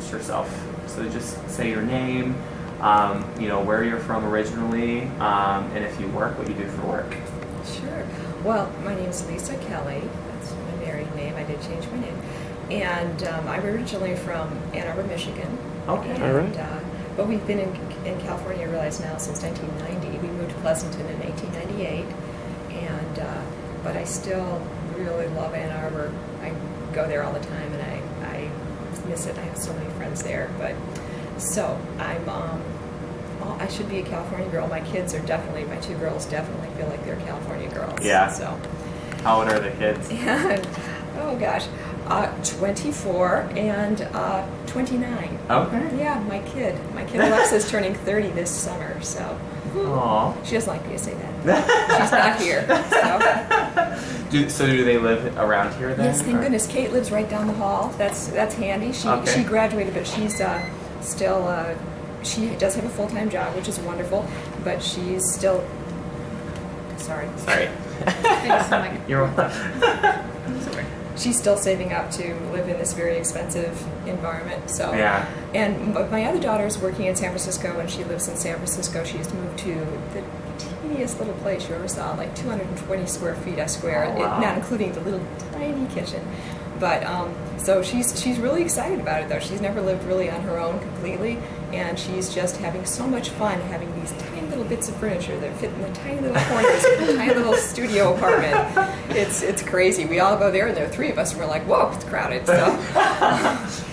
introduce yourself. So just say your name, where you're from originally, and if you work, what you do for work. Sure. Well, my name is Lisa Kelly. That's my married name. I did change my name. And I'm originally from Ann Arbor, Michigan. Okay. And, all right. but we've been in California, I realize now, since 1990. We moved to Pleasanton in 1898. But I still really love Ann Arbor. I go there all the time, and I miss it. I have so many friends there. So I should be a California girl. My kids are my two girls definitely feel like they're California girls. Yeah. So. How old are the kids? And, oh gosh, 24 and 29. Okay. Yeah, my kid Alexa's turning 30 this summer, so. Aww. She doesn't like me to say that. She's not here. So. Do they live around here then? Yes, thank goodness. Kate lives right down the hall. That's handy. She graduated, but she's still. She does have a full-time job, which is wonderful, but she's still. Sorry. You're welcome. Sorry. She's still saving up to live in this very expensive environment. So yeah. And my other daughter is working in San Francisco, and she lives in San Francisco. She's moved to the teeniest little place you ever saw, like 220 square feet, I swear, not including the little tiny kitchen. But so she's really excited about it, though. She's never lived really on her own completely, and she's just having so much fun having these tiny little bits of furniture that fit in the tiny little corners of the tiny little studio apartment. It's crazy. We all go there, and there are three of us, and we're like, whoa, it's crowded. So.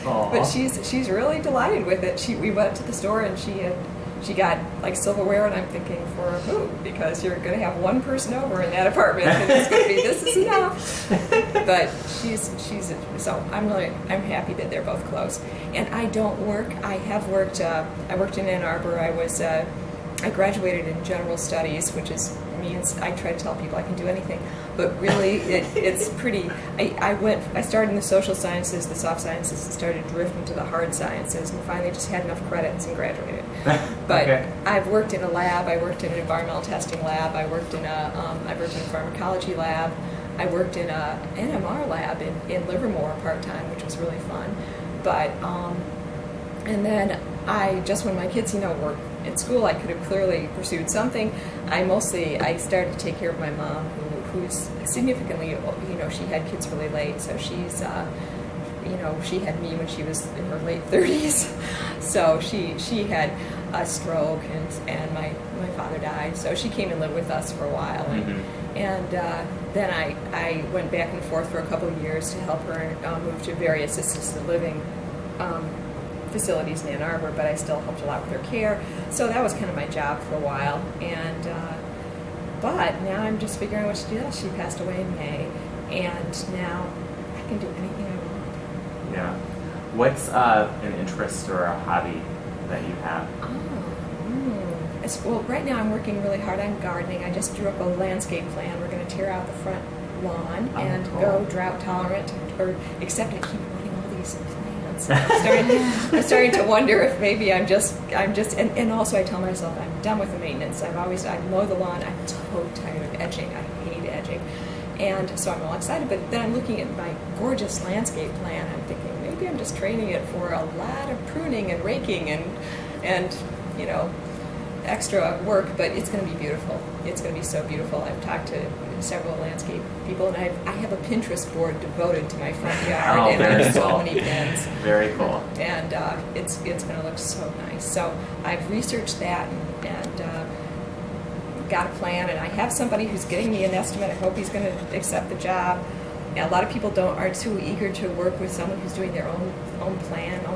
But she's really delighted with it. We went to the store, and she got like silverware, and I'm thinking, for who? Because you're going to have one person over in that apartment, and it's going to be, this is enough. But so I'm happy that they're both close. And I don't work. I worked in Ann Arbor. I graduated in general studies, which means I try to tell people I can do anything. But really, it's pretty. I started in the social sciences, the soft sciences, and started drifting to the hard sciences, and finally just had enough credits and graduated. But okay. I've worked in a lab. I worked in an environmental testing lab. I worked in a pharmacology lab. I worked in a NMR lab in Livermore part-time, which was really fun. But and then when my kids were in school, I could have clearly pursued something. I started to take care of my mom, who's significantly, she had kids really late, so she's she had me when she was in her late 30s. So she had a stroke, and my father died, so she came and lived with us for a while. And then I went back and forth for a couple of years to help her move to various assisted living facilities in Ann Arbor, but I still helped a lot with her care. So that was kind of my job for a while. And but now I'm just figuring out what to do. She passed away in May, and now I can do anything I want. Yeah. What's an interest or a hobby that you have? Well, right now I'm working really hard on gardening. I just drew up a landscape plan. We're going to tear out the front lawn and go drought tolerant, except I keep wanting all these plants. I'm starting to wonder if maybe I'm just, and also I tell myself I'm done with the maintenance. I mow the lawn. I'm so tired of edging. I hate edging. And so I'm all excited, but then I'm looking at my gorgeous landscape plan. I'm thinking maybe I'm just training it for a lot of pruning and raking and extra work, but it's going to be beautiful. It's going to be so beautiful. I've talked to several landscape people, and I have a Pinterest board devoted to my front yard, and I have so many pins. Very cool. And it's going to look so nice. So I've researched that and got a plan, and I have somebody who's getting me an estimate. I hope he's going to accept the job. And a lot of people are too eager to work with someone who's doing their own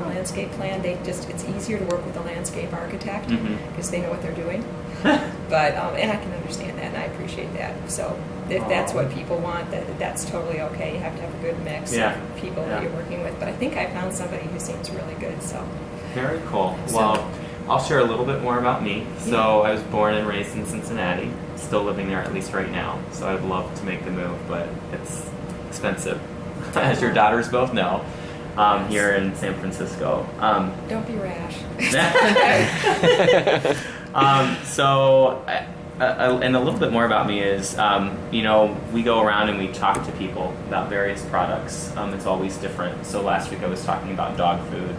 landscape plan. It's easier to work with a landscape architect because they know what they're doing. But and I can understand that, and I appreciate that. So if that's what people want, that's totally okay. You have to have a good mix of people that you're working with. But I think I found somebody who seems really good. So very cool. Well, I'll share a little bit more about me. So I was born and raised in Cincinnati, still living there at least right now. So I'd love to make the move, but it's expensive, as your daughters both know, here in San Francisco. Don't be rash. And a little bit more about me is, we go around and we talk to people about various products. It's always different. So last week I was talking about dog food.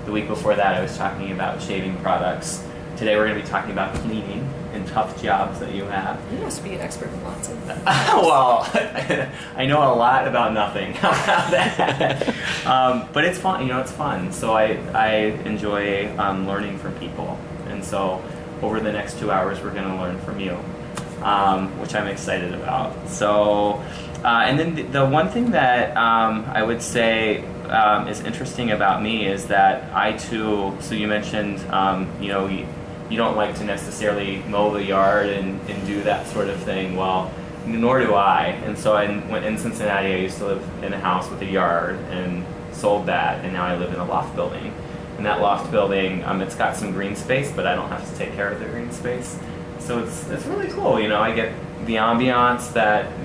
The week before that, I was talking about shaving products. Today, we're going to be talking about cleaning and tough jobs that you have. You must be an expert in lots of Well, I know a lot about nothing. About that? But it's fun. It's fun. So I enjoy learning from people. And so over the next 2 hours, we're going to learn from you, which I'm excited about. So, and then the one thing that I would say is interesting about me is that I too, so you mentioned, you don't like to necessarily mow the yard and do that sort of thing. Well, nor do I. And so in Cincinnati, I used to live in a house with a yard and sold that, and now I live in a loft building. And that loft building, it's got some green space, but I don't have to take care of the green space. So it's really cool. I get the ambiance that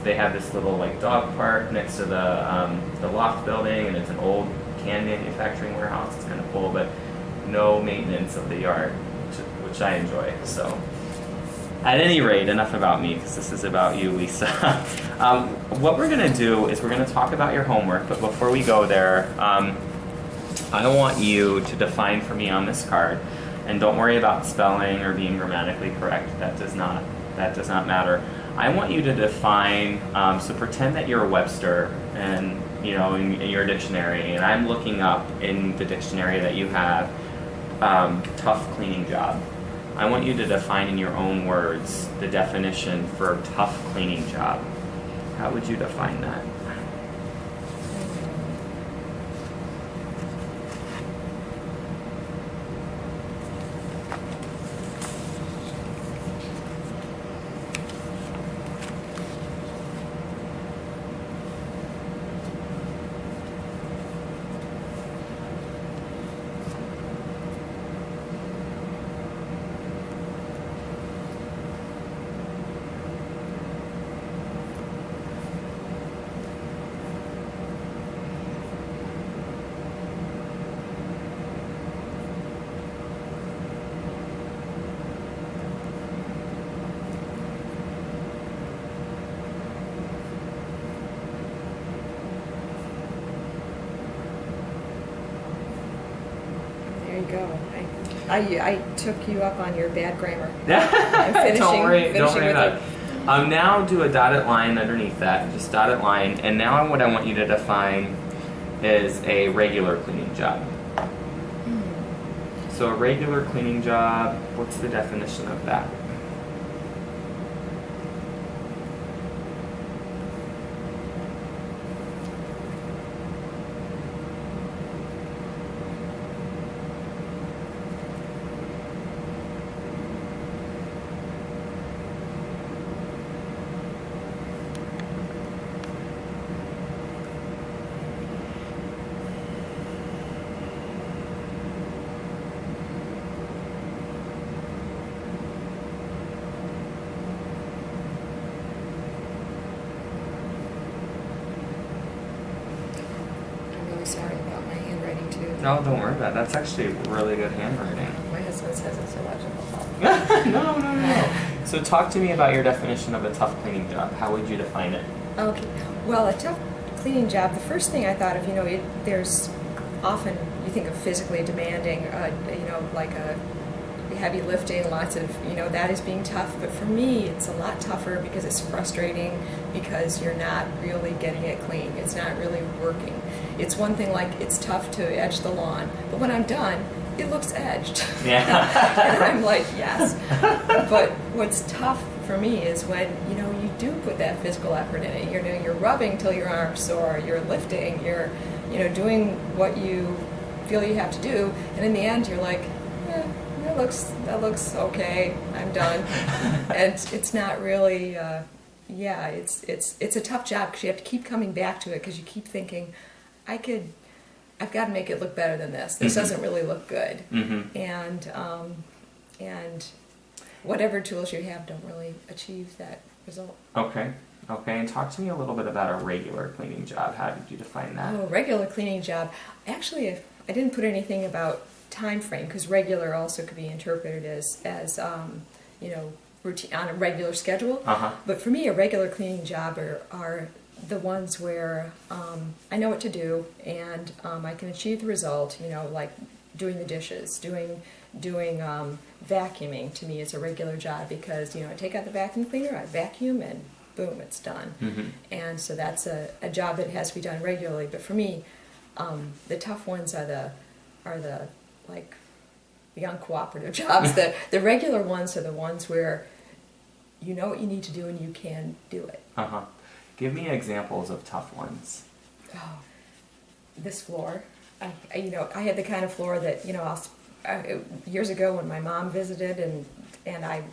they have this little like dog park next to the loft building, and it's an old can manufacturing warehouse. It's kind of cool, but no maintenance of the yard, which I enjoy. So, at any rate, enough about me, because this is about you, Lisa. What we're going to do is we're going to talk about your homework, but before we go there, I want you to define for me on this card, and don't worry about spelling or being grammatically correct. That does not matter. I want you to define, so pretend that you're a Webster, and in your dictionary, and I'm looking up in the dictionary that you have, tough cleaning job. I want you to define in your own words the definition for tough cleaning job. How would you define that? Go. I took you up on your bad grammar. Don't worry about it. it. Now do a dotted line underneath that, just dotted line, and now what I want you to define is a regular cleaning job. So a regular cleaning job, what's the definition of that? Sorry about my handwriting too. No, don't worry about it. That's actually really good handwriting. My husband says it's illogical. No. So talk to me about your definition of a tough cleaning job. How would you define it? Okay. Well, a tough cleaning job, the first thing I thought of, there's often, you think of physically demanding, like a heavy lifting, lots of, that is being tough. But for me, it's a lot tougher because it's frustrating, because you're not really getting it clean. It's not really working. It's one thing like it's tough to edge the lawn, but when I'm done, it looks edged. Yeah. And I'm like, yes. But what's tough for me is when, you do put that physical effort in it. You're rubbing till your arm's sore, you're lifting, you're, doing what you feel you have to do, and in the end you're like, that looks okay, I'm done. And it's not really, it's a tough job because you have to keep coming back to it because you keep thinking, I've got to make it look better than this. This doesn't really look good. Mm-hmm. And whatever tools you have don't really achieve that result. Okay. And talk to me a little bit about a regular cleaning job. How did you define that? Oh, regular cleaning job. Actually, I didn't put anything about time frame because regular also could be interpreted as routine on a regular schedule. Uh-huh. But for me, a regular cleaning job are the ones where I know what to do and I can achieve the result. You know, like doing the dishes, doing vacuuming. To me is a regular job because I take out the vacuum cleaner, I vacuum, and boom, it's done. Mm-hmm. And so that's a job that has to be done regularly. But for me, the tough ones are the like the uncooperative jobs. The regular ones are the ones where you know what you need to do and you can do it. Uh-huh. Give me examples of tough ones. Oh, this floor. I had the kind of floor that years ago when my mom visited and I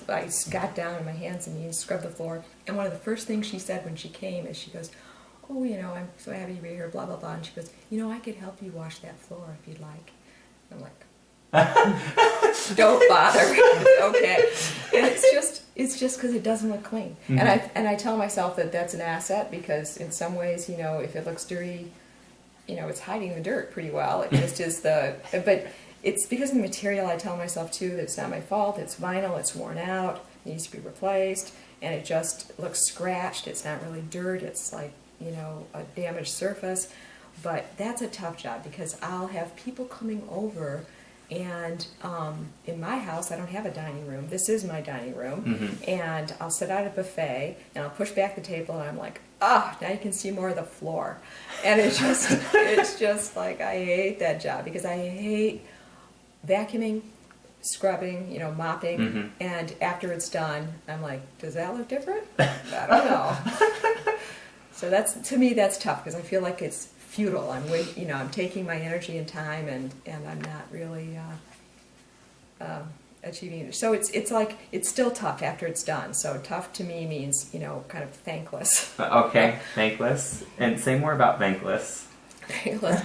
I got down on my hands and knees, scrubbed the floor, and one of the first things she said when she came is she goes, "Oh, I'm so happy to be here, blah blah blah," and she goes, "I could help you wash that floor if you'd like." I'm like, don't bother. Okay. And it's just because it doesn't look clean. Mm-hmm. And I tell myself that that's an asset because in some ways, if it looks dirty, it's hiding the dirt pretty well. It just is but it's because of the material. I tell myself too that it's not my fault. It's vinyl, it's worn out, it needs to be replaced, and it just looks scratched. It's not really dirt, it's like, a damaged surface. But that's a tough job because I'll have people coming over, and in my house I don't have a dining room. This is my dining room, mm-hmm. and I'll sit out at a buffet and I'll push back the table and I'm like, now you can see more of the floor. And it's just like, I hate that job because I hate vacuuming, scrubbing, mopping, mm-hmm. and after it's done, I'm like, does that look different? I don't know. So to me that's tough because I feel like it's futile. I'm taking my energy and time and I'm not really achieving it. So it's like it's still tough after it's done. So tough to me means kind of thankless. Okay, thankless. And say more about thankless. Thankless.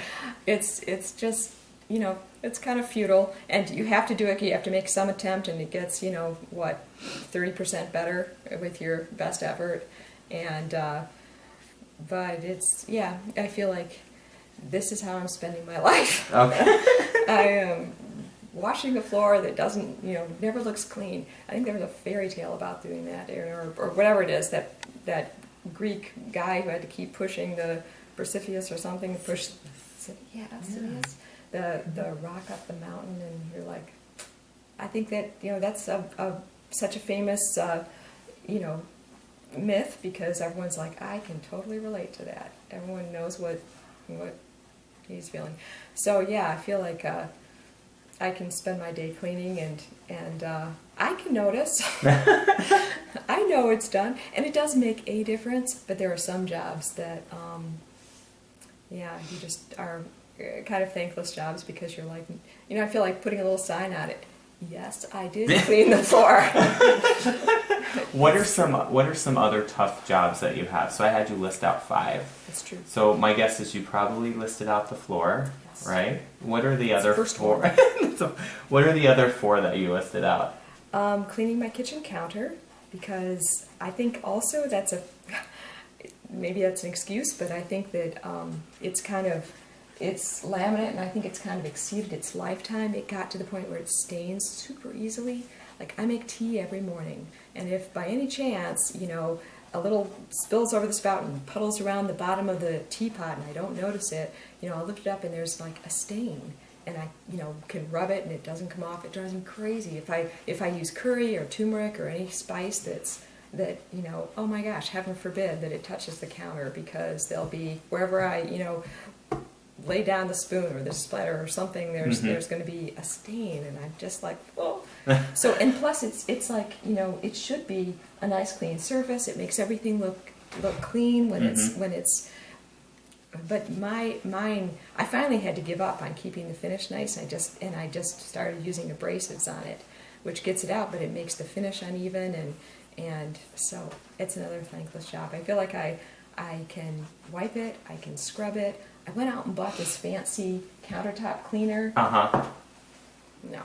It's just it's kind of futile, and you have to do it. You have to make some attempt, and it gets 30% better with your best effort, and but I feel like this is how I'm spending my life. Okay. I am washing a floor that doesn't, never looks clean. I think there was a fairy tale about doing that, or whatever it is, that Greek guy who had to keep pushing the Sisyphus or something, Sisyphus, the rock up the mountain, and you're like, I think that, that's such a famous, myth because everyone's like, I can totally relate to that. Everyone knows what he's feeling. So I feel like I can spend my day cleaning and I can notice. I know it's done, and it does make a difference. But there are some jobs that you just are kind of thankless jobs because you're like, I feel like putting a little sign on it. Yes, I did clean the floor. What are some other tough jobs that you have? So I had you list out 5. That's true. So my guess is you probably listed out the floor, yes. Right? What are the other first 4? What are the other 4 that you listed out? Cleaning my kitchen counter, because I think also maybe that's an excuse, but I think that it's laminate, and I think it's kind of exceeded its lifetime. It got to the point where it stains super easily. Like, I make tea every morning, and if by any chance, a little spills over the spout and puddles around the bottom of the teapot and I don't notice it, I'll lift it up and there's like a stain. And I, can rub it and it doesn't come off. It drives me crazy. If I use curry or turmeric or any spice that oh my gosh, heaven forbid that it touches the counter, because there'll be, wherever I, lay down the spoon or the splatter or something, there's going to be a stain, and I'm just like, oh. So, and plus it's like, it should be a nice clean surface. It makes everything look clean when it's. But mine, I finally had to give up on keeping the finish nice. I just started using abrasives on it, which gets it out, but it makes the finish uneven, and so it's another thankless job. I feel like I can wipe it, I can scrub it. I went out and bought this fancy countertop cleaner. No.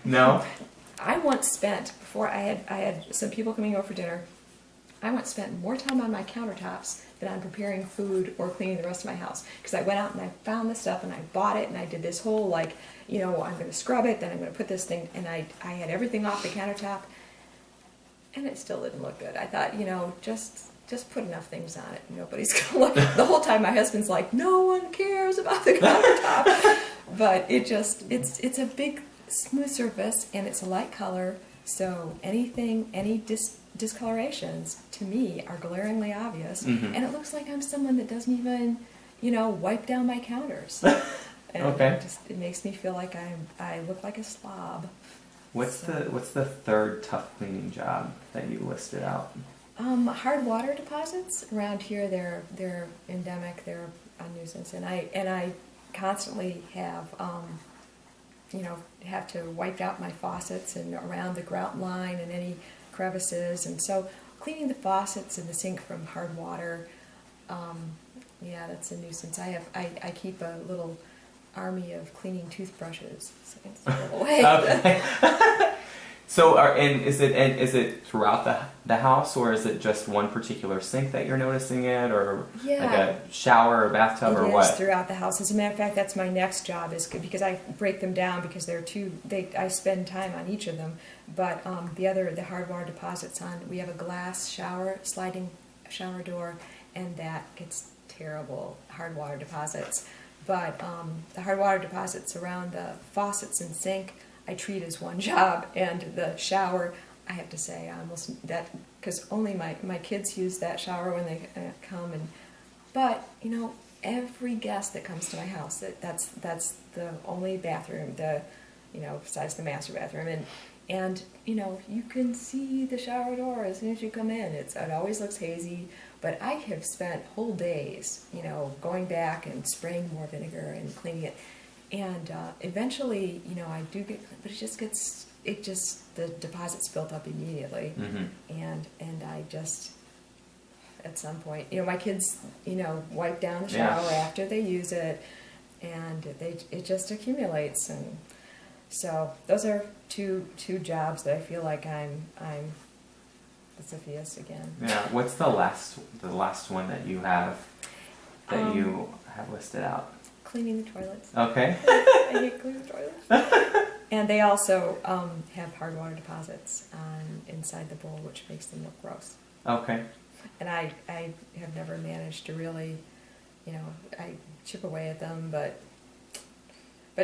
No. I once spent, before I had some people coming over for dinner, I once spent more time on my countertops than on preparing food or cleaning the rest of my house. Because I went out and I found this stuff and I bought it and I did this whole I'm going to scrub it, then I'm going to put this thing, and I had everything off the countertop, and it still didn't look good. I thought, just just put enough things on it. Nobody's gonna look. The whole time my husband's like, no one cares about the countertop. But it's a big smooth surface, and it's a light color. So any discolorations to me are glaringly obvious, and it looks like I'm someone that doesn't even, wipe down my counters. And Okay. it makes me feel like I look like a slob. What's the third tough cleaning job that you listed out? Hard water deposits around here, they're endemic. They're a nuisance, and I constantly have have to wipe out my faucets and around the grout line and any crevices, and so cleaning the faucets and the sink from hard water, that's a nuisance. I keep a little army of cleaning toothbrushes, so I can throw away. Okay. So, is it throughout the house, or is it just one particular sink that you're noticing it, or like a shower or bathtub, or what? It is throughout the house. As a matter of fact, that's my next job, is because I break them down because I spend time on each of them. But the hard water deposits we have a glass sliding shower door, and that gets terrible hard water deposits. But the hard water deposits around the faucets and sink, I treat as one job, and the shower, I have to say, I almost because only my kids use that shower when they come, but every guest that comes to my house, that's the only bathroom, besides the master bathroom, and you can see the shower door as soon as you come in. It always looks hazy, but I have spent whole days, going back and spraying more vinegar and cleaning it. And eventually, I do get, but the deposit's built up immediately, and I just, at some point, my kids, wipe down the shower after they use it, and it just accumulates, and so those are two jobs that I feel like I'm Sisyphus again. Yeah. What's the last one that you have listed out? Cleaning the toilets. Okay. I hate cleaning the toilets. And they also have hard water deposits inside the bowl, which makes them look gross. Okay. And I have never managed to really, I chip away at them, but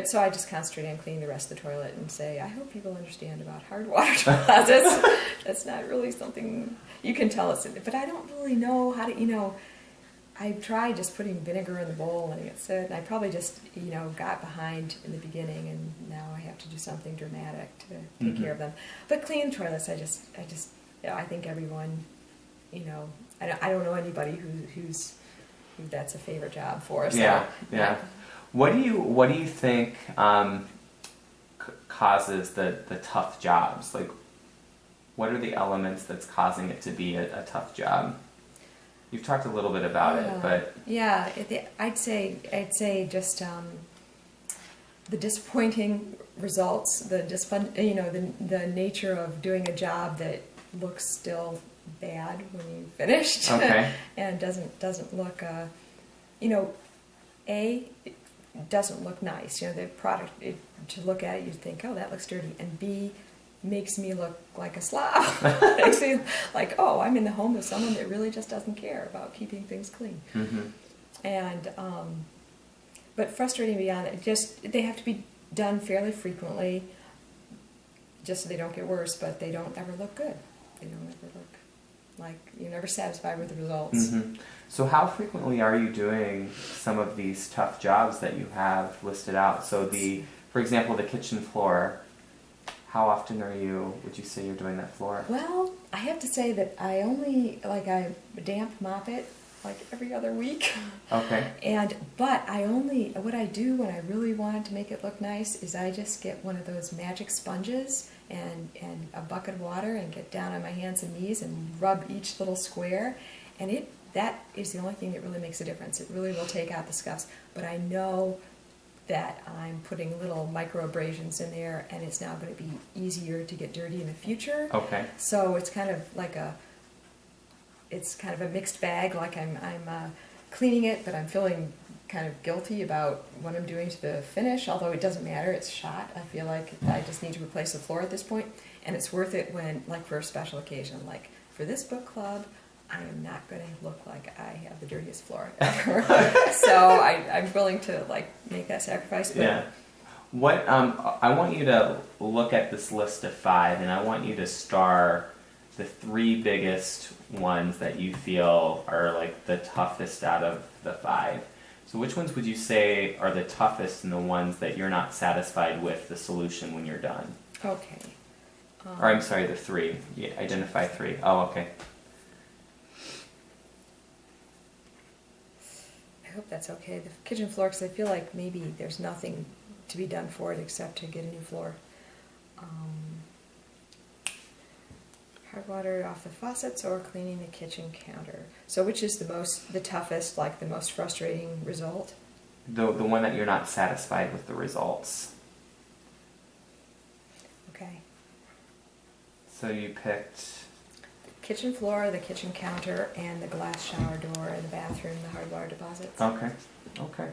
so I just concentrate on cleaning the rest of the toilet and say, I hope people understand about hard water deposits. That's not really something you can tell us, but I don't really know how to, I tried just putting vinegar in the bowl, and it said, and I probably just, got behind in the beginning, and now I have to do something dramatic to take care of them. But clean toilets, I think everyone, I don't know anybody who that's a favorite job for. So, yeah. What do you think causes the tough jobs? Like, what are the elements that's causing it to be a tough job? You've talked a little bit about it, but I'd say just the disappointing results, the nature of doing a job that looks still bad when you finished, and doesn't look, it doesn't look nice. The product, to look at it, you think, oh, that looks dirty, and B, makes me look like a slob. Makes me like, oh, I'm in the home of someone that really just doesn't care about keeping things clean. And but frustrating beyond it, just they have to be done fairly frequently, just so they don't get worse, but they don't ever look good. They don't ever look like you're never satisfied with the results. So how frequently are you doing some of these tough jobs that you have listed out? So for example, the kitchen floor. How often would you say you're doing that floor? Well, I have to say that I damp mop it like every other week. Okay. But what I do when I really want to make it look nice is I just get one of those magic sponges and a bucket of water and get down on my hands and knees and rub each little square, and that is the only thing that really makes a difference. It really will take out the scuffs, but I know that I'm putting little micro abrasions in there, and it's now going to be easier to get dirty in the future. Okay. So it's kind of like a mixed bag. Like I'm cleaning it, but I'm feeling kind of guilty about what I'm doing to the finish. Although it doesn't matter, it's shot. I feel like I just need to replace the floor at this point, and it's worth it when, like, for a special occasion, like for this book club, I am not going to look like I have the dirtiest floor ever. So I'm willing to like make that sacrifice. But Yeah. What I want you to look at this list of 5, and I want you to star the 3 biggest ones that you feel are like the toughest out of the 5. So which ones would you say are the toughest and the ones that you're not satisfied with the solution when you're done? Okay. Or I'm sorry, the 3. You identify 3. Oh, okay. I hope that's okay. The kitchen floor, because I feel like maybe there's nothing to be done for it except to get a new floor. Hard water off the faucets or cleaning the kitchen counter. So which is the toughest, like the most frustrating result? The one that you're not satisfied with the results. Okay. So you picked... The kitchen floor, the kitchen counter, and the glass shower door in the bathroom, the hard water deposits. Okay. Okay.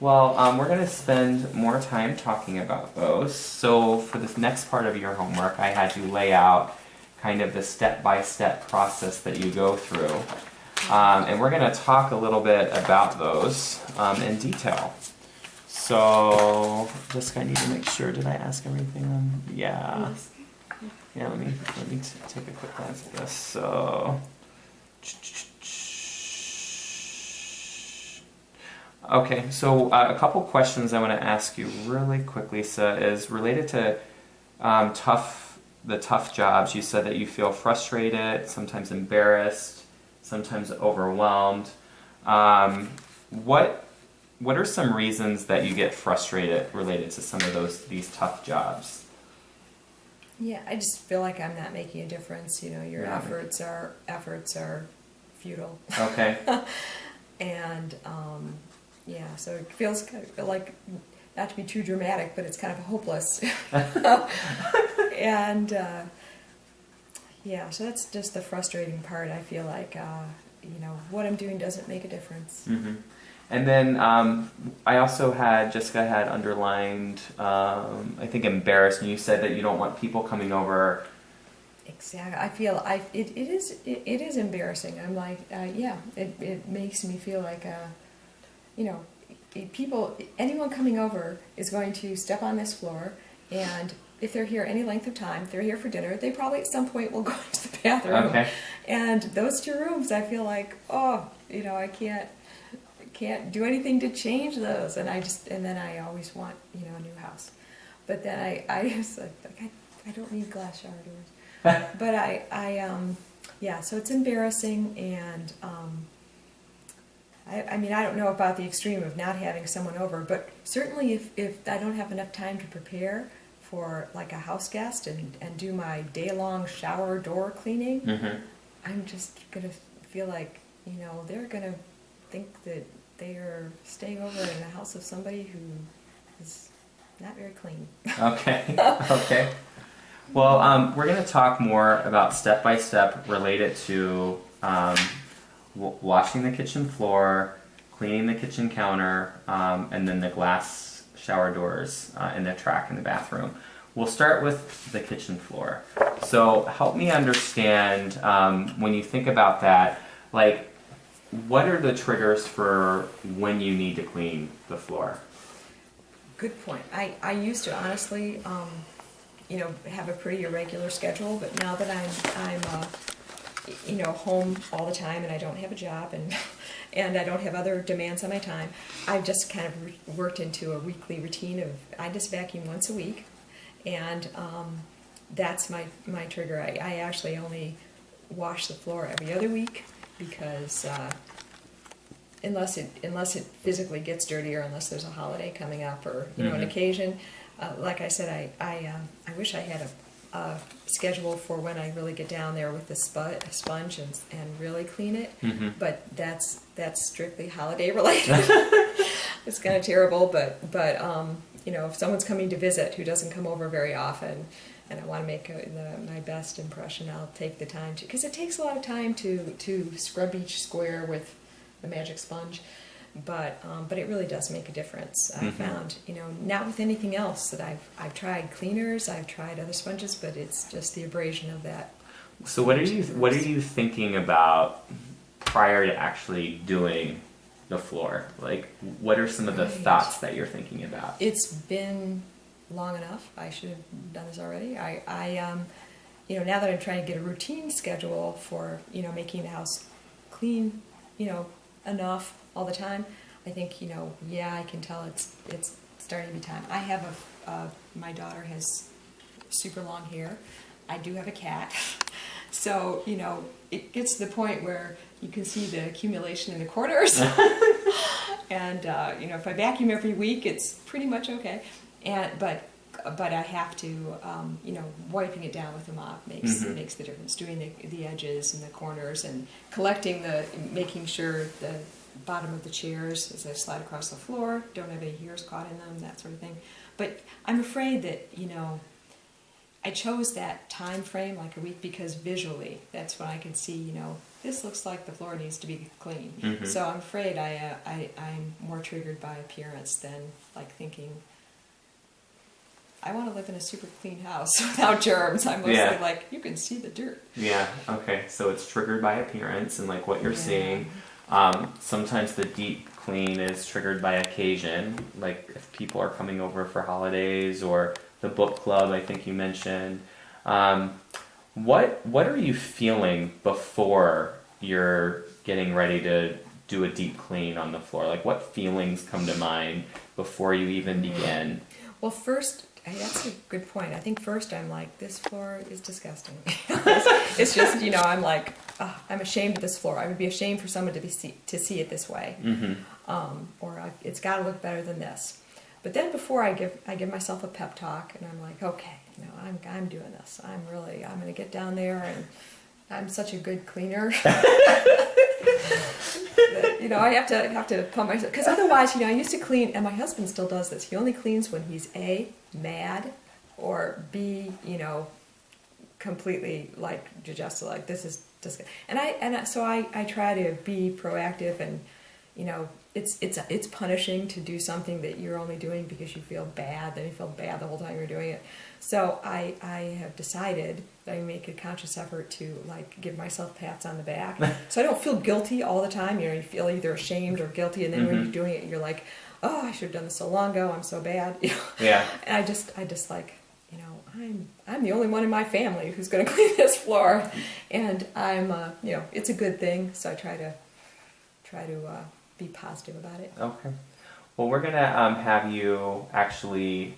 Well, we're going to spend more time talking about those. So for this next part of your homework, I had you lay out kind of the step-by-step process that you go through. And we're going to talk a little bit about those in detail. So just I need to make sure, did I ask everything? Yeah. Yeah, let me take a quick glance at this. So, okay, so a couple questions I want to ask you really quick, Lisa, is related to the tough jobs. You said that you feel frustrated, sometimes embarrassed, sometimes overwhelmed. What are some reasons that you get frustrated related to some of these tough jobs? Yeah, I just feel like I'm not making a difference. You know, your Yeah. efforts are futile. Okay. And yeah, so it feels kind of like, not to be too dramatic, but it's kind of hopeless. And yeah, so that's just the frustrating part. I feel like what I'm doing doesn't make a difference. Mm-hmm. And then Jessica had underlined, I think, embarrassed, and you said that you don't want people coming over. Exactly. I feel it is embarrassing. I'm like, it makes me feel like, anyone coming over is going to step on this floor, and if they're here any length of time, if they're here for dinner, they probably at some point will go into the bathroom. Okay. And those 2 rooms, I feel like, I can't do anything to change those, and then I always want a new house, but then I was like I don't need glass shower doors, but so it's embarrassing, and I mean I don't know about the extreme of not having someone over, but certainly if I don't have enough time to prepare for like a house guest and do my day-long shower door cleaning, Mm-hmm. I'm just gonna feel like they're gonna think that they are staying over in the house of somebody who is not very clean. Okay. Okay. Well, we're going to talk more about step-by-step related to washing the kitchen floor, cleaning the kitchen counter, and then the glass shower doors and the track in the bathroom. We'll start with the kitchen floor. So help me understand, when you think about that, like, what are the triggers for when you need to clean the floor? Good point. I used to honestly, have a pretty irregular schedule, but now that I'm home all the time and I don't have a job and I don't have other demands on my time, I've just kind of worked into a weekly routine of I just vacuum once a week, and that's my trigger. I actually only wash the floor every other week, because unless it physically gets dirty, or unless there's a holiday coming up, or an occasion, like I said, I wish I had a schedule for when I really get down there with the sponge and really clean it. Mm-hmm. But that's strictly holiday related. It's kind of terrible, but if someone's coming to visit who doesn't come over very often, and I want to make my best impression, I'll take the time to, because it takes a lot of time to scrub each square with the magic sponge, but it really does make a difference. I found, not with anything else that I've tried cleaners, I've tried other sponges, but it's just the abrasion of that. So what are you thinking about prior to actually doing the floor? Like, what are some of the thoughts that you're thinking about? It's been long enough. I should have done this already. Now that I'm trying to get a routine schedule for, making the house clean, enough all the time, I think, I can tell it's starting to be time. I have my daughter has super long hair. I do have a cat. So, it gets to the point where you can see the accumulation in the corners. And, if I vacuum every week, it's pretty much okay. But I have to, wiping it down with a mop makes the difference. Doing the edges and the corners and making sure the bottom of the chairs as I slide across the floor don't have any hairs caught in them, that sort of thing. But I'm afraid that, I chose that time frame, like a week, because visually, that's when I can see, this looks like the floor needs to be clean. Mm-hmm. So I'm afraid I'm more triggered by appearance than like thinking, I want to live in a super clean house without germs. I'm mostly like, you can see the dirt. Yeah, okay. So it's triggered by appearance and like what you're seeing. Sometimes the deep clean is triggered by occasion, like if people are coming over for holidays or the book club, I think you mentioned. What are you feeling before you're getting ready to do a deep clean on the floor? Like what feelings come to mind before you even begin? Well, first, that's a good point. I think first I'm like, this floor is disgusting. It's just, I'm like, I'm ashamed of this floor. I would be ashamed for someone to see it this way. It's got to look better than this. But then before I give myself a pep talk, and I'm like, okay, I'm doing this. I'm going to get down there, and I'm such a good cleaner. I have to pump myself, because otherwise, I used to clean, and my husband still does this. He only cleans when he's A, mad, or B, completely just like this is disgusting. So I try to be proactive, and it's punishing to do something that you're only doing because you feel bad. Then you feel bad the whole time you're doing it. So I have decided that I make a conscious effort to give myself pats on the back, so I don't feel guilty all the time. You feel either ashamed or guilty, and then when you're doing it, you're like, oh, I should have done this so long ago. I'm so bad. Yeah. And I just like, I'm the only one in my family who's going to clean this floor, and I'm it's a good thing. So I try to be positive about it. Okay. Well, we're going to have you actually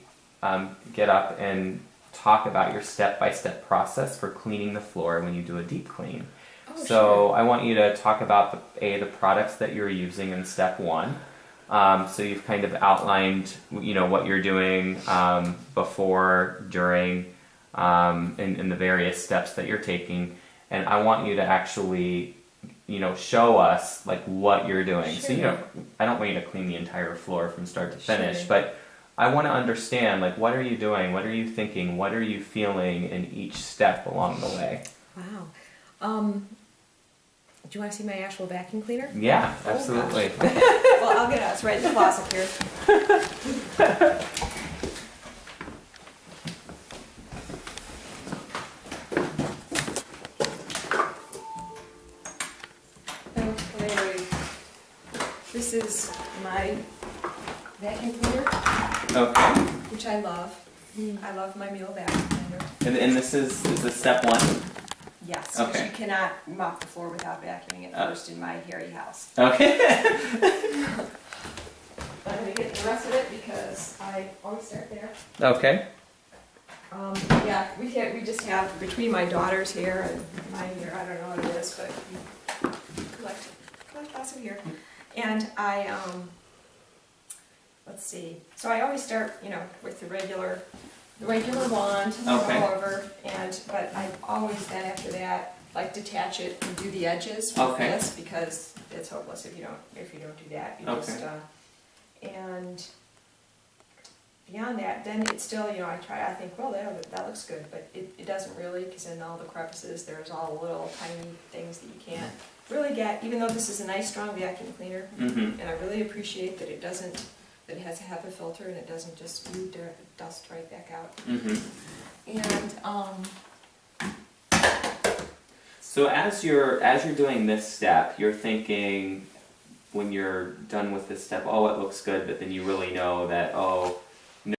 get up and talk about your step-by-step process for cleaning the floor when you do a deep clean. Oh, so sure. I want you to talk about the products that you're using in step one. So you've kind of outlined, what you're doing before, during, in the various steps that you're taking. And I want you to actually show us what you're doing. Sure. So I don't want you to clean the entire floor from start to finish, Sure. but I want to understand what are you doing, what are you thinking, what are you feeling in each step along the way. Wow. Do you want to see my actual vacuum cleaner? Yeah, absolutely. Well, I'll get it. It's right in the closet here. This is my vacuum cleaner, Okay. which I love. I love my Miele vacuum cleaner. And this is this step one? Yes, Okay. because you cannot mop the floor without vacuuming it first in my hairy house. Okay. I'm going to get the rest of it because I always start there. Okay. We just have, between my daughter's hair and my hair, I don't know what it is, but we collect lots of hair. And let's see, so I always start, with the regular wand Okay. all over, but I always then after that detach it and do the edges with Okay. this, because it's hopeless if you don't do that. You Okay. just and beyond that, then it's still, I think, well, that looks good, but it doesn't really, because in all the crevices, there's all little tiny things that you can't really get, even though this is a nice, strong vacuum cleaner, Mm-hmm. and I really appreciate that it has a HEPA filter, and it doesn't just spew dust right back out. Mm-hmm. And So as you're doing this step, you're thinking when you're done with this step, oh, it looks good, but then you really know that, oh,